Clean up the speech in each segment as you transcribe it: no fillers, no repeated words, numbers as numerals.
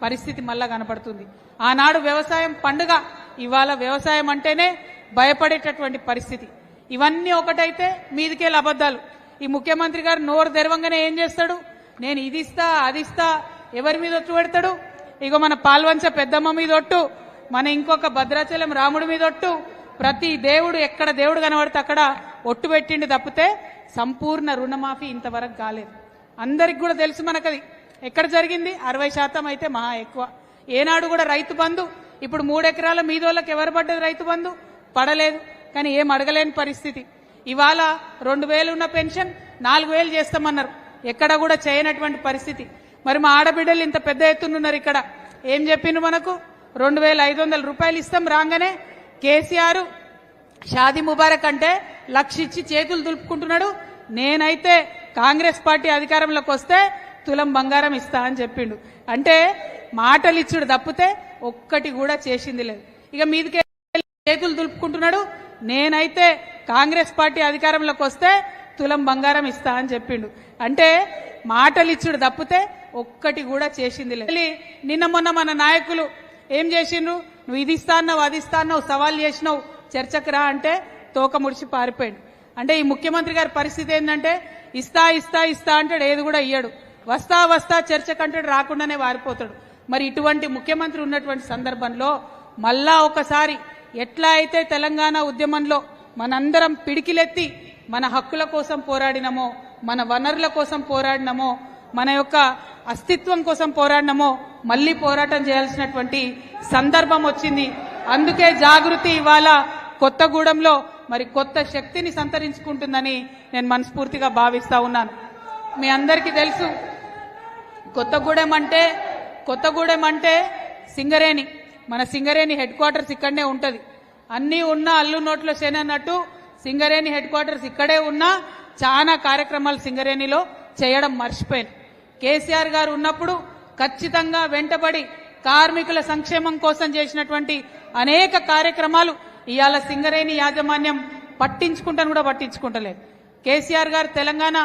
పరిస్థితి మళ్ళా కనపడుతుంది. ఆనాడు వ్యవసాయం పండుగ, ఇవాళ వ్యవసాయం అంటేనే భయపడేటటువంటి పరిస్థితి. ఇవన్నీ ఒకటైతే మీదికెళ్ళి అబద్ధాలు. ఈ ముఖ్యమంత్రి గారు నోరు తెరవంగానే ఏం చేస్తాడు? నేను ఇది ఇస్తా అది ఇస్తా. ఎవరి మీద ఒట్టు పెడతాడు? ఇగో మన పాల్వంచ పెద్దమ్మ మీద ఒట్టు, మన ఇంకొక భద్రాచలం రాముడి మీద ఒట్టు. ప్రతి దేవుడు ఎక్కడ దేవుడు కనబడితే అక్కడ ఒట్టు పెట్టిండి తప్పితే సంపూర్ణ రుణమాఫీ ఇంతవరకు కాలేదు. అందరికి కూడా తెలుసు మనకది ఎక్కడ జరిగింది. 60% అయితే మహా ఎక్కువ. ఏనాడు కూడా రైతు బంధు, ఇప్పుడు 3 ఎకరాల మీదోళ్ళకి ఎవరు పడ్డది? రైతు బంధు పడలేదు. కానీ ఏం అడగలేని పరిస్థితి. ఇవాళ 2000 ఉన్న పెన్షన్ 4000 చేస్తామన్నారు, ఎక్కడ కూడా చేయనటువంటి పరిస్థితి. మరి మా ఆడబిడ్డలు ఇంత పెద్ద ఎత్తునున్నారు. ఇక్కడ ఏం చెప్పిండ్రు? మనకు 2500 రూపాయలు ఇస్తాం. రాగానే కేసీఆర్ షాదీ ముబారక్ అంటే 1,00,000 ఇచ్చి చేతులు దులుపుకుంటున్నాడు. నేనైతే కాంగ్రెస్ పార్టీ అధికారంలోకి వస్తే తులం బంగారం ఇస్తా అని చెప్పిండు. అంటే మాటలు ఇచ్చుడు తప్పితే ఒక్కటి కూడా చేసింది లేదు. ఇక మీదికే చేతులు దులుపుకుంటున్నాడు. నేనైతే కాంగ్రెస్ పార్టీ అధికారంలోకి వస్తే తులం బంగారం ఇస్తా అని చెప్పిండు. అంటే మాటలు ఇచ్చుడు తప్పితే ఒక్కటి కూడా చేసింది లేదు. నిన్న మొన్న మన నాయకులు ఏం చేసిండ్రు? నువ్వు ఇది ఇస్తా అన్నావు, అది ఇస్తా అన్నావు, సవాల్ చేసినావు, చర్చకు రా అంటే తోక ముడిచి పారిపోయాడు. అంటే ఈ ముఖ్యమంత్రి గారి పరిస్థితి ఏంటంటే ఇస్తా ఇస్తా ఇస్తా అంటాడు, ఏది కూడా ఇయ్యడు. వస్తా వస్తా చర్చకంటాడు, రాకుండానే వారిపోతాడు. మరి ఇటువంటి ముఖ్యమంత్రి ఉన్నటువంటి సందర్భంలో మళ్ళా ఒకసారి ఎట్లా అయితే తెలంగాణ ఉద్యమంలో మనందరం పిడికిలెత్తి మన హక్కుల కోసం పోరాడినమో, మన వనరుల కోసం పోరాడినమో, మన యొక్క అస్తిత్వం కోసం పోరాడినమో మళ్లీ పోరాటం చేయాల్సినటువంటి సందర్భం వచ్చింది. అందుకే జాగృతి ఇవాళ కొత్తగూడెంలో మరి కొత్త శక్తిని సంతరించుకుంటుందని నేను మనస్ఫూర్తిగా భావిస్తా ఉన్నాను. మీ అందరికీ తెలుసు కొత్తగూడెం అంటే సింగరేణి. మన సింగరేణి హెడ్ క్వార్టర్స్ ఇక్కడనే ఉంటది. అన్నీ ఉన్న అల్లు నోట్లో శనన్నట్టు సింగరేణి హెడ్ క్వార్టర్స్ ఇక్కడే ఉన్నా చాలా కార్యక్రమాలు సింగరేణిలో చేయడం మర్చిపోయాను. కేసీఆర్ గారు ఉన్నప్పుడు ఖచ్చితంగా వెంటబడి కార్మికుల సంక్షేమం కోసం చేసినటువంటి అనేక కార్యక్రమాలు ఇవాళ సింగరేణి యాజమాన్యం పట్టించుకుంటాను కూడా పట్టించుకుంటలేదు. కేసీఆర్ గారు తెలంగాణ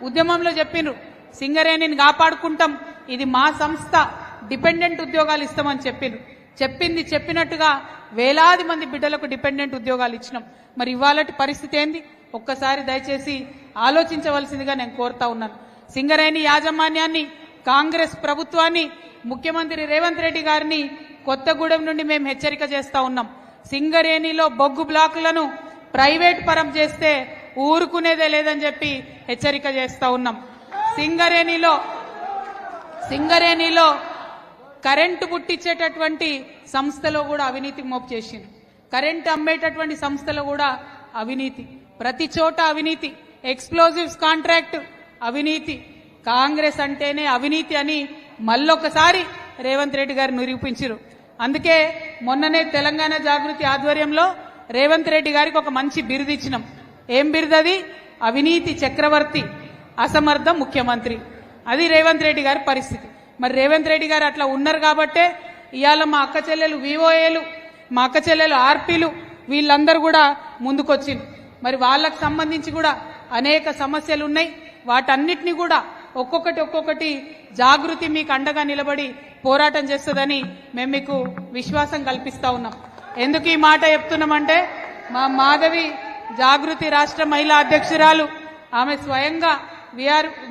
ఉద్యమంలో చెప్పిండ్రు, సింగరేణిని కాపాడుకుంటాం, ఇది మా సంస్థ, డిపెండెంట్ ఉద్యోగాలు ఇస్తామని చెప్పిండ్రు. చెప్పింది చెప్పినట్టుగా వేలాది మంది బిడ్డలకు డిపెండెంట్ ఉద్యోగాలు ఇచ్చినాం. మరి ఇవాళటి పరిస్థితి ఏంది? ఒక్కసారి దయచేసి ఆలోచించవలసిందిగా నేను కోరుతా ఉన్నాను. సింగరేణి యాజమాన్యాన్ని, కాంగ్రెస్ ప్రభుత్వాన్ని, ముఖ్యమంత్రి రేవంత్ రెడ్డి గారిని కొత్తగూడెం నుండి మేము హెచ్చరిక చేస్తా ఉన్నాం. సింగరేణిలో బొగ్గు బ్లాకులను ప్రైవేట్ పరం చేస్తే ఊరుకునేదే లేదని చెప్పి హెచ్చరిక చేస్తా ఉన్నాం. సింగరేణిలో కరెంటు పుట్టించేటటువంటి సంస్థలో కూడా అవినీతి మోపు చేసింది. కరెంటు అమ్మేటటువంటి సంస్థలో కూడా అవినీతి, ప్రతి చోట అవినీతి. ఎక్స్ప్లోజివ్స్ కాంట్రాక్ట్ అవినీతి. కాంగ్రెస్ అంటేనే అవినీతి అని మళ్ళొకసారి రేవంత్ రెడ్డి గారు నిరూపించారు. అందుకే మొన్ననే తెలంగాణ జాగృతి ఆధ్వర్యంలో రేవంత్ రెడ్డి గారికి ఒక మంచి బిరుదు ఇచ్చినాం. ఏం బిరుదు అది? అవినీతి చక్రవర్తి, అసమర్థ ముఖ్యమంత్రి. అది రేవంత్ రెడ్డి గారి పరిస్థితి. మరి రేవంత్ రెడ్డి గారు అట్లా ఉన్నారు కాబట్టే ఇవాళ మా అక్క చెల్లెలు వివోఏలు, మా అక్క చెల్లెలు ఆర్పీలు వీళ్ళందరూ కూడా ముందుకొచ్చింది. మరి వాళ్ళకు సంబంధించి కూడా అనేక సమస్యలు ఉన్నాయి. వాటన్నిటిని కూడా ఒక్కొక్కటి జాగృతి మీకు అండగా నిలబడి పోరాటం చేస్తుందని మేము మీకు విశ్వాసం కల్పిస్తా ఉన్నాం. ఎందుకు ఈ మాట చెప్తున్నామంటే మా మాధవి జాగృతి రాష్ట్ర మహిళా అధ్యక్షురాలు, ఆమె స్వయంగా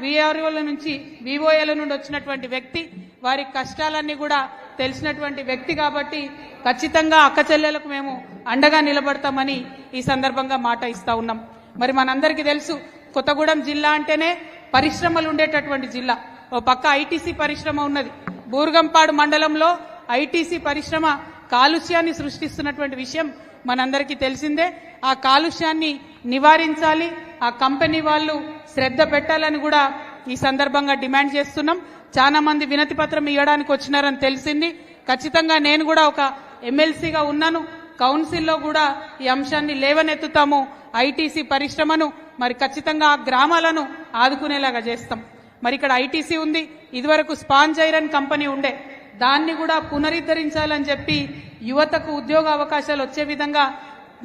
విఆర్ఓల నుంచి వివోఏల నుండి వచ్చినటువంటి వ్యక్తి, వారి కష్టాలన్నీ కూడా తెలిసినటువంటి వ్యక్తి కాబట్టి ఖచ్చితంగా అక్క చెల్లెలకు మేము అండగా నిలబడతామని ఈ సందర్భంగా మాట ఇస్తా ఉన్నాం. మరి మనందరికీ తెలుసు కొత్తగూడెం జిల్లా అంటేనే పరిశ్రమలు ఉండేటటువంటి జిల్లా. ఓ పక్క ఐటీసీ పరిశ్రమ ఉన్నది. బూర్గంపాడు మండలంలో ఐటీసీ పరిశ్రమ కాలుష్యాన్ని సృష్టిస్తున్నటువంటి విషయం మనందరికీ తెలిసిందే. ఆ కాలుష్యాన్ని నివారించాలి, ఆ కంపెనీ వాళ్ళు శ్రద్ధ పెట్టాలని కూడా ఈ సందర్భంగా డిమాండ్ చేస్తున్నాం. చాలా మంది వినతి పత్రం ఇవ్వడానికి వచ్చినారని తెలిసింది. ఖచ్చితంగా నేను కూడా ఒక ఎమ్మెల్సీగా ఉన్నాను, కౌన్సిల్లో కూడా ఈ అంశాన్ని లేవనెత్తుతాము. ఐటీసీ పరిశ్రమను మరి ఖచ్చితంగా ఆ గ్రామాలను ఆదుకునేలాగా చేస్తాం. మరి ఇక్కడ ఐటీసీ ఉంది, ఇదివరకు స్పాంజ్ ఐరన్ కంపెనీ ఉండే, దాన్ని కూడా పునరుద్ధరించాలని చెప్పి యువతకు ఉద్యోగ అవకాశాలు వచ్చే విధంగా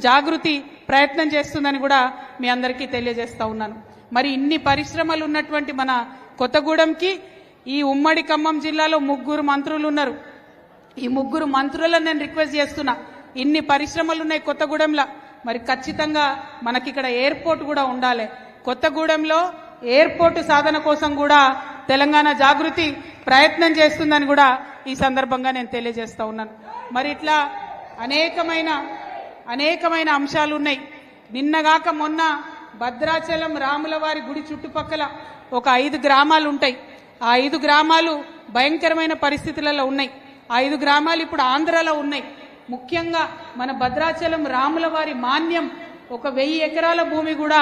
జాగృతి ప్రయత్నం చేస్తుందని కూడా మీ అందరికీ తెలియజేస్తా ఉన్నాను. మరి ఇన్ని పరిశ్రమలు ఉన్నటువంటి మన కొత్తగూడెంకి ఈ ఉమ్మడి ఖమ్మం జిల్లాలో 3 మంత్రులు ఉన్నారు. ఈ 3 మంత్రులను నేను రిక్వెస్ట్ చేస్తున్నా, ఇన్ని పరిశ్రమలు ఉన్నాయి కొత్తగూడెంలో, మరి ఖచ్చితంగా మనకి ఇక్కడ ఎయిర్పోర్ట్ కూడా ఉండాలి. కొత్తగూడెంలో ఎయిర్పోర్ట్ సాధన కోసం కూడా తెలంగాణ జాగృతి ప్రయత్నం చేస్తుందని కూడా ఈ సందర్భంగా నేను తెలియజేస్తా ఉన్నాను. మరి ఇట్లా అనేకమైన అంశాలు ఉన్నాయి. నిన్నగాక మొన్న భద్రాచలం రాములవారి గుడి చుట్టుపక్కల ఒక 5 గ్రామాలు ఉంటాయి. ఆ 5 గ్రామాలు భయంకరమైన పరిస్థితులలో ఉన్నాయి. ఆ 5 గ్రామాలు ఇప్పుడు ఆంధ్రాలో ఉన్నాయి. ముఖ్యంగా మన భద్రాచలం రాములవారి మాన్యం ఒక 1000 ఎకరాల భూమి కూడా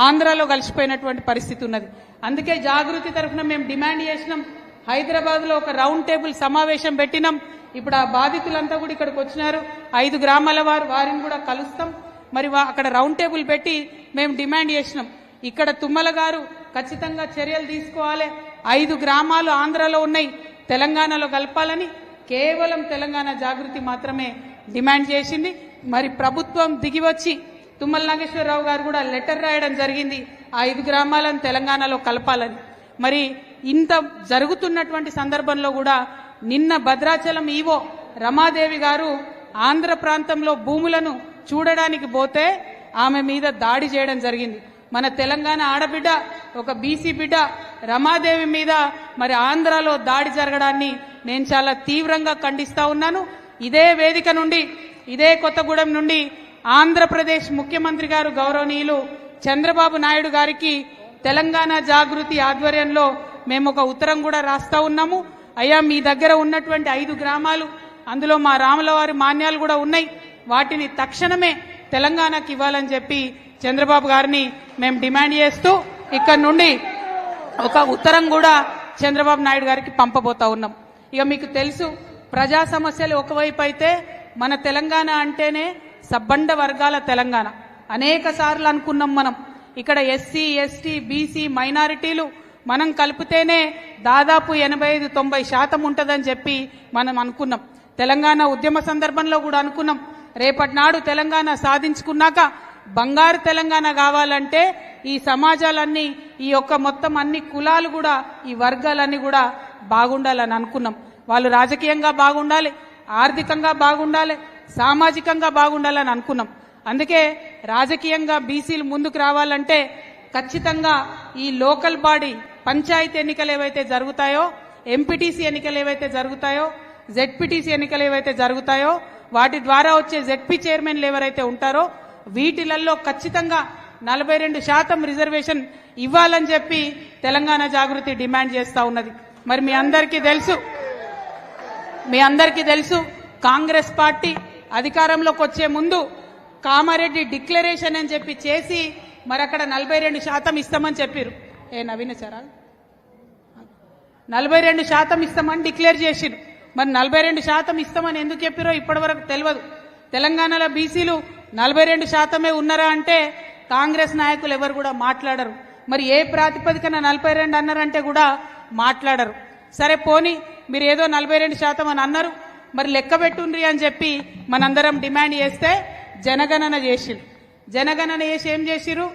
ఆంధ్రాలో కలిసిపోయినటువంటి పరిస్థితి ఉన్నది. అందుకే జాగృతి తరఫున మేము డిమాండ్ చేసినాం. హైదరాబాద్ లో ఒక రౌండ్ టేబుల్ సమావేశం పెట్టినాం. ఇప్పుడు ఆ బాధితులంతా కూడా ఇక్కడికి వచ్చినారు. 5 గ్రామాల వారిని కూడా కలుస్తాం. మరి అక్కడ రౌండ్ టేబుల్ పెట్టి మేము డిమాండ్ చేసినాం. ఇక్కడ తుమ్మల గారు ఖచ్చితంగా చర్యలు తీసుకోవాలి. 5 గ్రామాలు ఆంధ్రాలో ఉన్నాయి, తెలంగాణలో కలపాలని కేవలం తెలంగాణ జాగృతి మాత్రమే డిమాండ్ చేసింది. మరి ప్రభుత్వం దిగివచ్చి తుమ్మల నాగేశ్వరరావు గారు కూడా లెటర్ రాయడం జరిగింది, ఆ 5 గ్రామాలను తెలంగాణలో కలపాలని. మరి ఇంత జరుగుతున్నటువంటి సందర్భంలో కూడా నిన్న భద్రాచలం ఈవో రమాదేవి గారు ఆంధ్ర ప్రాంతంలో భూములను చూడడానికి పోతే ఆమె మీద దాడి చేయడం జరిగింది. మన తెలంగాణ ఆడబిడ్డ, ఒక బీసీ బిడ్డ రమాదేవి మీద మరి ఆంధ్రాలో దాడి జరగడాన్ని నేను చాలా తీవ్రంగా ఖండిస్తా ఉన్నాను. ఇదే వేదిక నుండి, ఇదే కొత్తగూడెం నుండి ఆంధ్రప్రదేశ్ ముఖ్యమంత్రి గారు గౌరవనీయులు చంద్రబాబు నాయుడు గారికి తెలంగాణ జాగృతి ఆధ్వర్యంలో మేము ఒక ఉత్తరం కూడా రాస్తా ఉన్నాము. అయ్యా, మీ దగ్గర ఉన్నటువంటి 5 గ్రామాలు, అందులో మా రాములవారి మాన్యాలు కూడా ఉన్నాయి, వాటిని తక్షణమే తెలంగాణకి ఇవ్వాలని చెప్పి చంద్రబాబు గారిని మేము డిమాండ్ చేస్తూ ఇక్కడ నుండి ఒక ఉత్తరం కూడా చంద్రబాబు నాయుడు గారికి పంపబోతా ఉన్నాం. ఇక మీకు తెలుసు, ప్రజా సమస్యలు ఒకవైపు అయితే మన తెలంగాణ అంటేనే సబ్బండ వర్గాల తెలంగాణ. అనేక సార్లు అనుకున్నాం మనం, ఇక్కడ ఎస్సీ, ఎస్టీ, బీసీ, మైనారిటీలు మనం కలిపితేనే దాదాపు 85-90% ఉంటుందని చెప్పి మనం అనుకున్నాం. తెలంగాణ ఉద్యమ సందర్భంలో కూడా అనుకున్నాం, రేపటి నాడు తెలంగాణ సాధించుకున్నాక బంగారు తెలంగాణ కావాలంటే ఈ సమాజాలన్నీ, ఈ యొక్క మొత్తం అన్ని కులాలు కూడా, ఈ వర్గాలన్నీ కూడా బాగుండాలని అనుకున్నాం. వాళ్ళు రాజకీయంగా బాగుండాలి, ఆర్థికంగా బాగుండాలి, సామాజికంగా బాగుండాలని అనుకున్నాం. అందుకే రాజకీయంగా బీసీలు ముందుకు రావాలంటే ఖచ్చితంగా ఈ లోకల్ బాడీ పంచాయతీ ఎన్నికలు ఏవైతే జరుగుతాయో, ఎంపీటీసీ ఎన్నికలు ఏవైతే జరుగుతాయో, జెడ్పీటీసీ ఎన్నికలు ఏవైతే జరుగుతాయో, వాటి ద్వారా వచ్చే జెడ్పీ చైర్మన్లు ఎవరైతే ఉంటారో వీటిలలో ఖచ్చితంగా 42% రిజర్వేషన్ ఇవ్వాలని చెప్పి తెలంగాణ జాగృతి డిమాండ్ చేస్తా ఉన్నది. మరి మీ అందరికీ తెలుసు కాంగ్రెస్ పార్టీ అధికారంలోకి వచ్చే ముందు కామారెడ్డి డిక్లరేషన్ అని చెప్పి చేసి మరి అక్కడ 42% ఇస్తామని చెప్పారు. నవీనచారా 42% ఇస్తామని డిక్లేర్ చేసిరు. మరి 42% ఇస్తామని ఎందుకు చెప్పారో ఇప్పటి వరకు తెలియదు. తెలంగాణలో బీసీలు 42% ఉన్నారా అంటే కాంగ్రెస్ నాయకులు ఎవరు కూడా మాట్లాడరు. మరి ఏ ప్రాతిపదికన 42 అన్నారంటే కూడా మాట్లాడరు. సరే పోనీ, మీరు ఏదో 42% అని అన్నారు, మరి లెక్క పెట్టుండ్రి అని చెప్పి మనందరం డిమాండ్ చేస్తే జనగణన చేసిరు. జనగణన చేసి ఏం చేసిరు,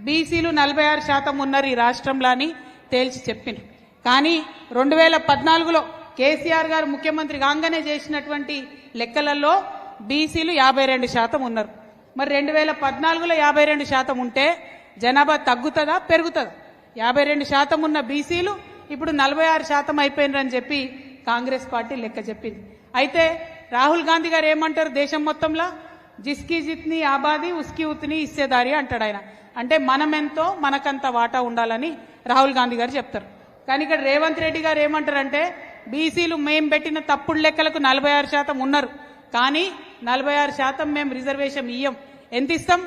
బీసీలు 46% ఉన్నారు ఈ రాష్ట్రంలో అని తేల్చి చెప్పిండ్రు. కానీ 2014లో కేసీఆర్ గారు ముఖ్యమంత్రి కాగానే చేసినటువంటి లెక్కలలో బీసీలు 52% ఉన్నారు. మరి 2014లో 52% ఉంటే జనాభా తగ్గుతుందా పెరుగుతుందా? 52% ఉన్న బీసీలు ఇప్పుడు 46% అయిపోయినరని చెప్పి కాంగ్రెస్ పార్టీ లెక్క చెప్పింది. అయితే రాహుల్ గాంధీ గారు ఏమంటారు, దేశం మొత్తంలో జిస్కి జిత్ని ఆబాది ఉస్కి ఉత్ని ఇచ్చేదారి అంటాడు ఆయన. అంటే మనమెంతో మనకంత వాటా ఉండాలని రాహుల్ గాంధీ గారు చెప్తారు. కానీ ఇక్కడ రేవంత్ రెడ్డి గారు ఏమంటారంటే బీసీలు మేము పెట్టిన తప్పుడు లెక్కలకు 46% ఉన్నారు, కానీ 46% మేము రిజర్వేషన్ ఇయ్యం. ఎంత ఇస్తాం,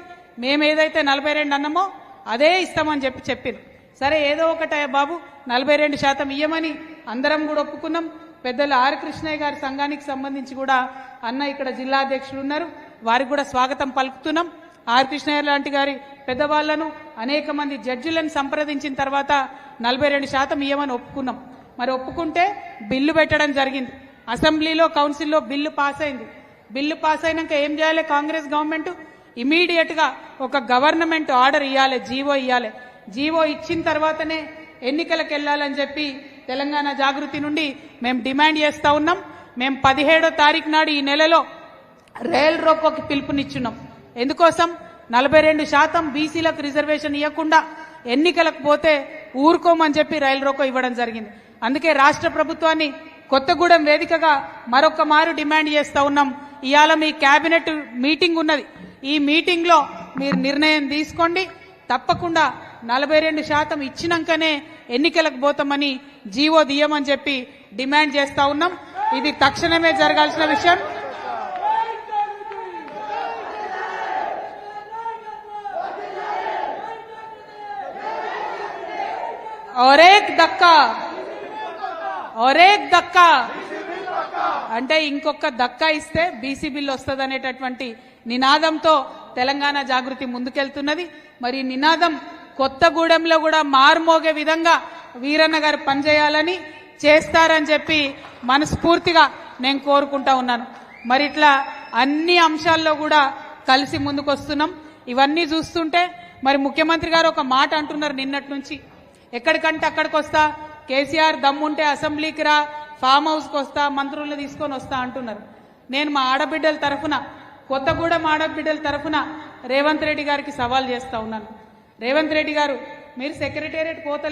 మేము ఏదైతే 42 అన్నామో అదే ఇస్తామని చెప్పారు. సరే ఏదో ఒకటే బాబు 42% ఇయ్యమని అందరం కూడా ఒప్పుకున్నాం. పెద్దలు ఆర్ కృష్ణయ్య గారి సంఘానికి సంబంధించి కూడా అన్న ఇక్కడ జిల్లా అధ్యక్షులు ఉన్నారు, వారికి కూడా స్వాగతం పలుకుతున్నాం. ఆర్ కృష్ణయ్య లాంటి గారి పెద్దవాళ్లను అనేక మంది జడ్జిలను సంప్రదించిన తర్వాత 42% ఇయ్యమని ఒప్పుకున్నాం. మరి ఒప్పుకుంటే బిల్లు పెట్టడం జరిగింది. అసెంబ్లీలో కౌన్సిల్లో బిల్లు పాస్ అయింది. బిల్లు పాస్ అయినాక ఏం చేయాలి కాంగ్రెస్ గవర్నమెంట్, ఇమీడియట్ గా ఒక గవర్నమెంట్ ఆర్డర్ ఇవ్వాలి, జీవో ఇవ్వాలి. జీవో ఇచ్చిన తర్వాతనే ఎన్నికలకు వెళ్లాలని చెప్పి తెలంగాణ జాగృతి నుండి మేము డిమాండ్ చేస్తా ఉన్నాం. మేము 17వ తారీఖు నాడు ఈ నెలలో రైల్ రోకోకి పిలుపునిచ్చున్నాం. ఎందుకోసం 42% బీసీలకు రిజర్వేషన్ ఇవ్వకుండా ఎన్నికలకు పోతే ఊరుకోమని చెప్పి రైలు రోకో ఇవ్వడం జరిగింది. అందుకే రాష్ట్ర ప్రభుత్వాన్ని కొత్తగూడెం వేదికగా మరొక మారు డిమాండ్ చేస్తా ఉన్నాం. ఇవాళ మీ కేబినెట్ మీటింగ్ ఉన్నది. ఈ మీటింగ్ లో మీరు నిర్ణయం తీసుకోండి. తప్పకుండా 42% ఇచ్చినాకనే ఎన్నికలకు పోతామని జీవో దియమని చెప్పి డిమాండ్ చేస్తా ఉన్నాం. ఇది తక్షణమే జరగాల్సిన విషయం. ఒరేక్ దక్కా అంటే ఇంకొక దక్కా ఇస్తే బీసీ బిల్లు వస్తుంది అనేటటువంటి నినాదంతో తెలంగాణ జాగృతి ముందుకెళ్తున్నది. మరి నినాదం కొత్తగూడెంలో కూడా మారుమోగే విధంగా వీరన్న గారు పనిచేయాలని చేస్తారని చెప్పి మనస్ఫూర్తిగా నేను కోరుకుంటా ఉన్నాను. మరి ఇట్లా అన్ని అంశాల్లో కూడా కలిసి ముందుకొస్తున్నాం. ఇవన్నీ చూస్తుంటే మరి ముఖ్యమంత్రి గారు ఒక మాట అంటున్నారు నిన్నటి నుంచి, ఎక్కడికంటే అక్కడికి వస్తా, కేసీఆర్ దమ్ముంటే అసెంబ్లీకి రా, ఫామ్ హౌస్కి వస్తా, మంత్రులను తీసుకొని వస్తా అంటున్నారు. నేను మా ఆడబిడ్డల తరఫున, కొత్తగూడెం ఆడబిడ్డల తరఫున రేవంత్ రెడ్డి గారికి సవాల్ చేస్తా ఉన్నాను. రేవంత్ రెడ్డి గారు, మీరు సెక్రటేరియట్ పోతలేదు.